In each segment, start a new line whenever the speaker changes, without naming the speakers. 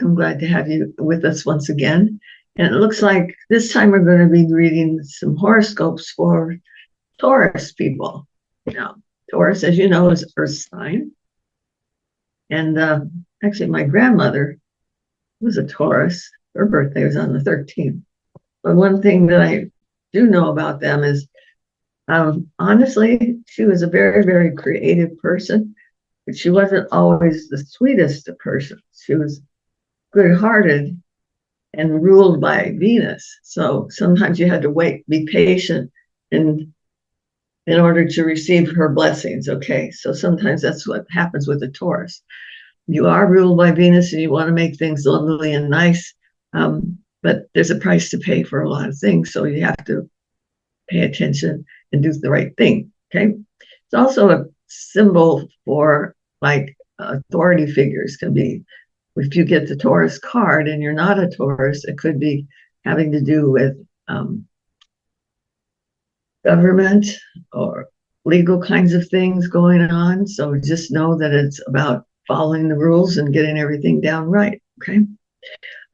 I'm glad to have you with us once again. And it looks like this time we're going to be reading some horoscopes for Taurus people. Now, Taurus, as you know, is Earth sign. And actually, my grandmother was a Taurus. Her birthday was on the 13th. But one thing that I do know about them is, honestly, she was a very, very creative person, but she wasn't always the sweetest of persons. She was good-hearted and ruled by Venus. So sometimes you had to wait, be patient in order to receive her blessings. Okay, so sometimes that's what happens with the Taurus. You are ruled by Venus and you want to make things lovely and nice, but there's a price to pay for a lot of things. So you have to pay attention and do the right thing. Okay, it's also a symbol for like authority figures. Can be, if you get the Taurus card and you're not a Taurus, it could be having to do with government or legal kinds of things going on. So just know that it's about following the rules and getting everything down right. Okay.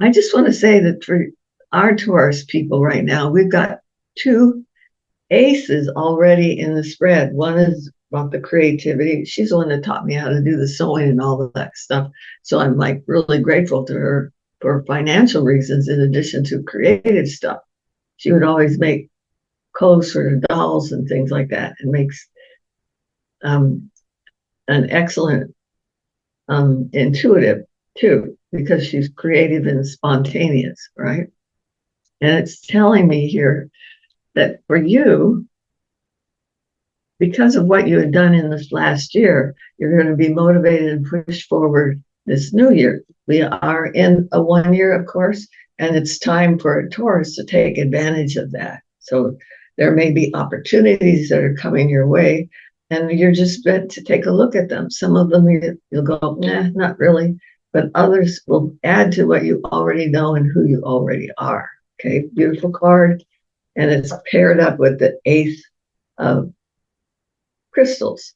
I just want to say that for our Taurus people right now, we've got two aces already in the spread. One is about the creativity. She's the one that taught me how to do the sewing and all of that stuff. So I'm like really grateful to her for financial reasons in addition to creative stuff. She would always make clothes for dolls and things like that, and makes an excellent intuitive too, because she's creative and spontaneous, right? And it's telling me here that for you, because of what you had done in this last year, you're going to be motivated and push forward this new year. We are in a 1 year, of course, and it's time for a Taurus to take advantage of that. So there may be opportunities that are coming your way, and you're just meant to take a look at them. Some of them you'll go, nah, not really, but others will add to what you already know and who you already are. Okay, beautiful card, and it's paired up with the Ace of Crystals.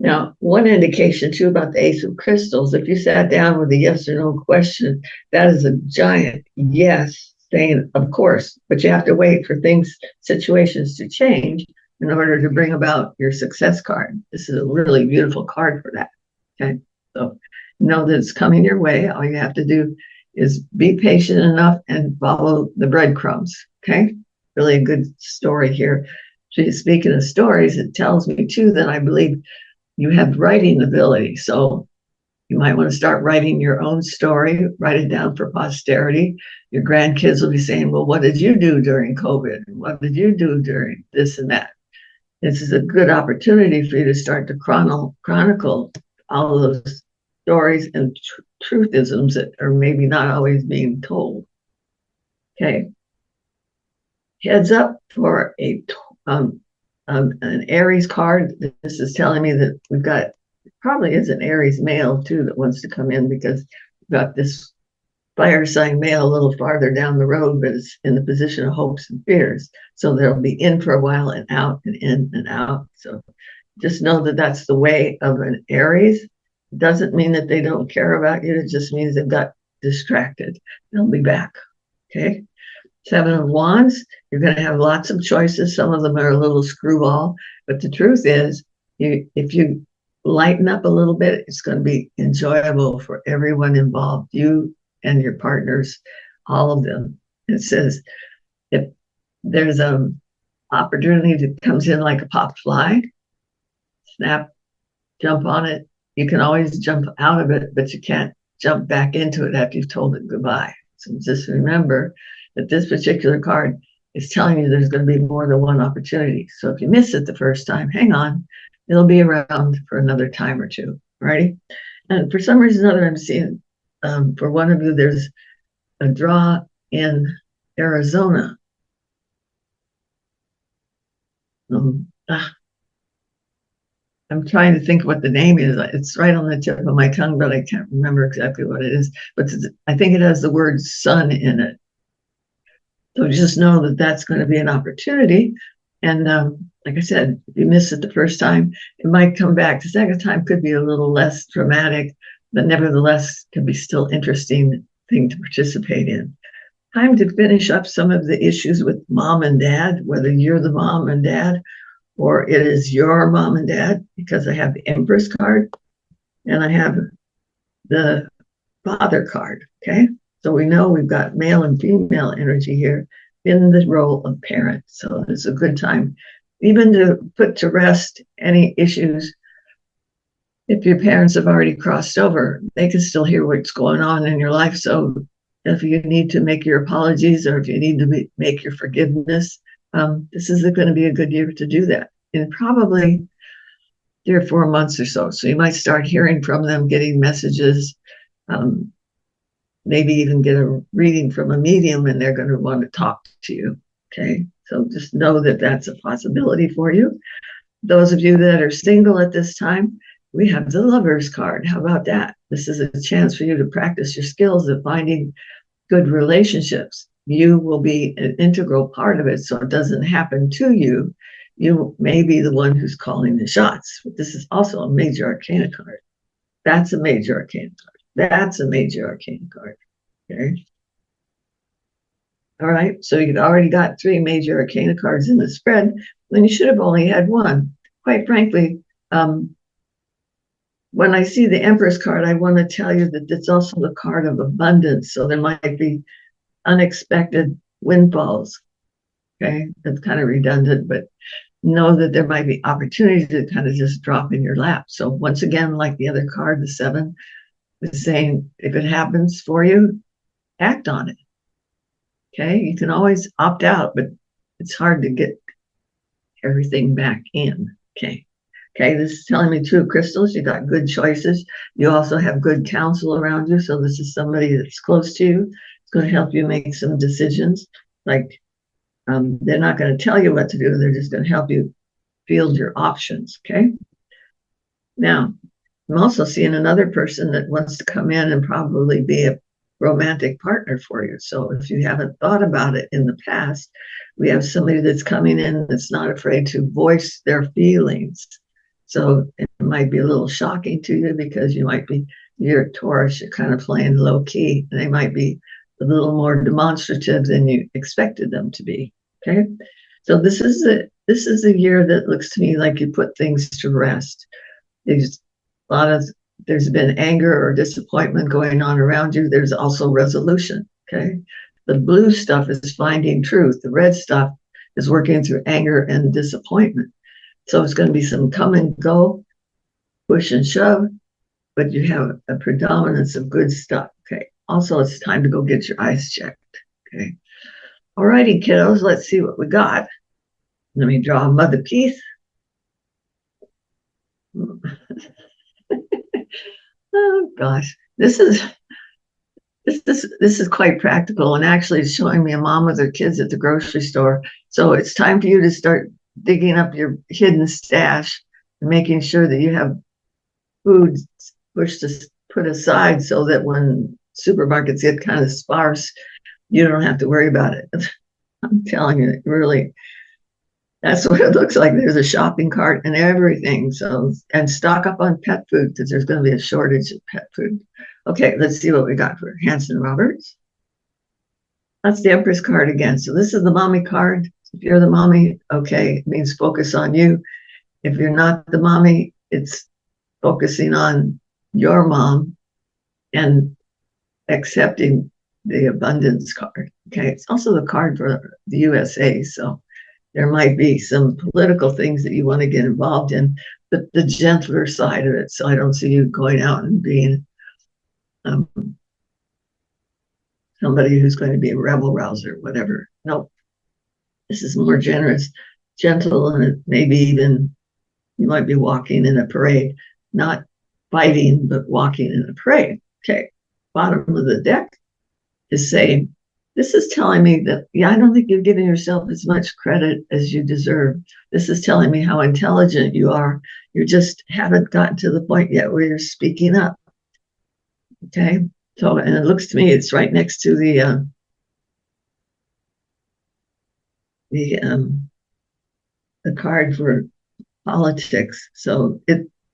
Now, one indication too about the Ace of Crystals, if you sat down with a yes or no question, that is a giant yes, saying of course, but you have to wait for situations to change in order to bring about your success card. This is a really beautiful card for that. Okay, so know that it's coming your way. All you have to do is be patient enough and follow the breadcrumbs. Okay, really a good story here. Speaking of stories, it tells me too that I believe you have writing ability. So you might want to start writing your own story, write it down for posterity. Your grandkids will be saying, well, what did you do during COVID? What did you do during this and that? This is a good opportunity for you to start to chronicle all of those stories and truthisms that are maybe not always being told. Okay. Heads up for an Aries card. This is telling me that we've got, probably is an Aries male too that wants to come in, because we've got this fire sign male a little farther down the road, but it's in the position of hopes and fears. So they'll be in for a while and out and in and out. So just know that that's the way of an Aries. It doesn't mean that they don't care about you. It just means they've got distracted. They'll be back. Okay. Seven of Wands, you're going to have lots of choices. Some of them are a little screwball, but the truth is, if you lighten up a little bit, it's going to be enjoyable for everyone involved, you and your partners, all of them. It says if there's an opportunity that comes in like a pop fly, snap, jump on it. You can always jump out of it, but you can't jump back into it after you've told it goodbye. So just remember that this particular card is telling you there's going to be more than one opportunity. So if you miss it the first time, hang on. It'll be around for another time or two. Alrighty? And for some reason or other, I'm seeing for one of you, there's a draw in Arizona. I'm trying to think what the name is. It's right on the tip of my tongue, but I can't remember exactly what it is. But I think it has the word sun in it. So just know that that's going to be an opportunity. And like I said, if you miss it the first time, it might come back. The second time could be a little less dramatic, but nevertheless can be still interesting thing to participate in. Time to finish up some of the issues with mom and dad, whether you're the mom and dad or it is your mom and dad, because I have the Empress card and I have the Father card. Okay. So we know we've got male and female energy here in the role of parent. So it's a good time even to put to rest any issues. If your parents have already crossed over, they can still hear what's going on in your life. So if you need to make your apologies or if you need to make your forgiveness, this is going to be a good year to do that in probably 3 or 4 months or so. So you might start hearing from them, getting messages, maybe even get a reading from a medium, and they're going to want to talk to you. Okay. So just know that that's a possibility for you. Those of you that are single at this time, we have the Lover's card. How about that? This is a chance for you to practice your skills of finding good relationships. You will be an integral part of it, so it doesn't happen to you. You may be the one who's calling the shots. But this is also a major arcana card. That's a major arcana card. That's a major arcana card. Okay. All right. So you've already got 3 major arcana cards in the spread, when you should have only had 1. Quite frankly, when I see the Empress card, I want to tell you that it's also the card of abundance. So there might be unexpected windfalls. Okay. That's kind of redundant, but know that there might be opportunities that kind of just drop in your lap. So once again, like the other card, the 7, is saying, if it happens for you, act on it. Okay. You can always opt out, but it's hard to get everything back in. Okay. Okay, this is telling me 2 crystals. You got good choices. You also have good counsel around you. So this is somebody that's close to you. It's going to help you make some decisions. Like they're not going to tell you what to do. They're just going to help you field your options. Okay. Now, I'm also seeing another person that wants to come in and probably be a romantic partner for you. So if you haven't thought about it in the past, we have somebody that's coming in that's not afraid to voice their feelings. So it might be a little shocking to you because you're Taurus, you're kind of playing low key, and they might be a little more demonstrative than you expected them to be. Okay. So this is a year that looks to me like you put things to rest. There's been anger or disappointment going on around you. There's also resolution. Okay. The blue stuff is finding truth. The red stuff is working through anger and disappointment. So it's going to be some come and go, push and shove, but you have a predominance of good stuff. Okay. Also, it's time to go get your eyes checked. Okay. All righty, kiddos, let's see what we got. Let me draw a mother piece. Oh gosh, this is quite practical, and actually it's showing me a mom with her kids at the grocery store. So it's time for you to start digging up your hidden stash and making sure that you have food put aside so that when supermarkets get kind of sparse, you don't have to worry about it. I'm telling you, really, that's what it looks like. There's a shopping cart and everything. So, and stock up on pet food because there's going to be a shortage of pet food. Okay, let's see what we got for Hanson Roberts. That's the Empress card again. So this is the mommy card. If you're the mommy, okay, it means focus on you. If you're not the mommy, it's focusing on your mom and accepting the abundance card. Okay, it's also the card for the USA. So there might be some political things that you want to get involved in, but the gentler side of it. So I don't see you going out and being somebody who's going to be a rebel rouser, whatever. Nope. This is more generous, gentle, and maybe even you might be walking in a parade, not fighting, but walking in a parade. Okay. Bottom of the deck is saying, this is telling me that, I don't think you're giving yourself as much credit as you deserve. This is telling me how intelligent you are. You just haven't gotten to the point yet where you're speaking up. Okay. So, and it looks to me, it's right next to the card for politics. So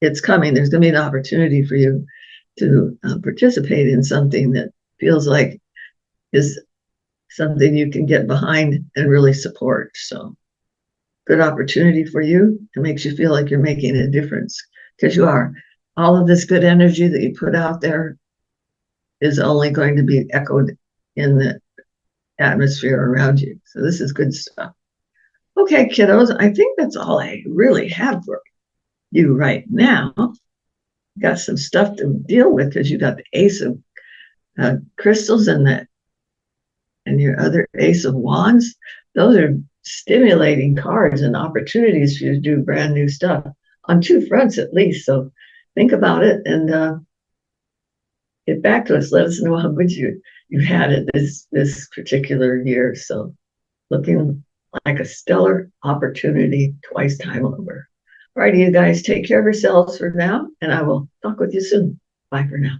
it's coming. There's going to be an opportunity for you to participate in something that feels like is something you can get behind and really support. So good opportunity for you. It makes you feel like you're making a difference, because you are. All of this good energy that you put out there is only going to be echoed in the atmosphere around you. So this is good stuff. Okay, kiddos, I think that's all I really have for you right now. Got some stuff to deal with because you got the Ace of Crystals and your other Ace of Wands. Those are stimulating cards and opportunities for you to do brand new stuff on two fronts at least. So think about it and get back to us. Let us know how good you had it this particular year. So looking like a stellar opportunity twice time over. All righty, you guys, take care of yourselves for now, and I will talk with you soon. Bye for now.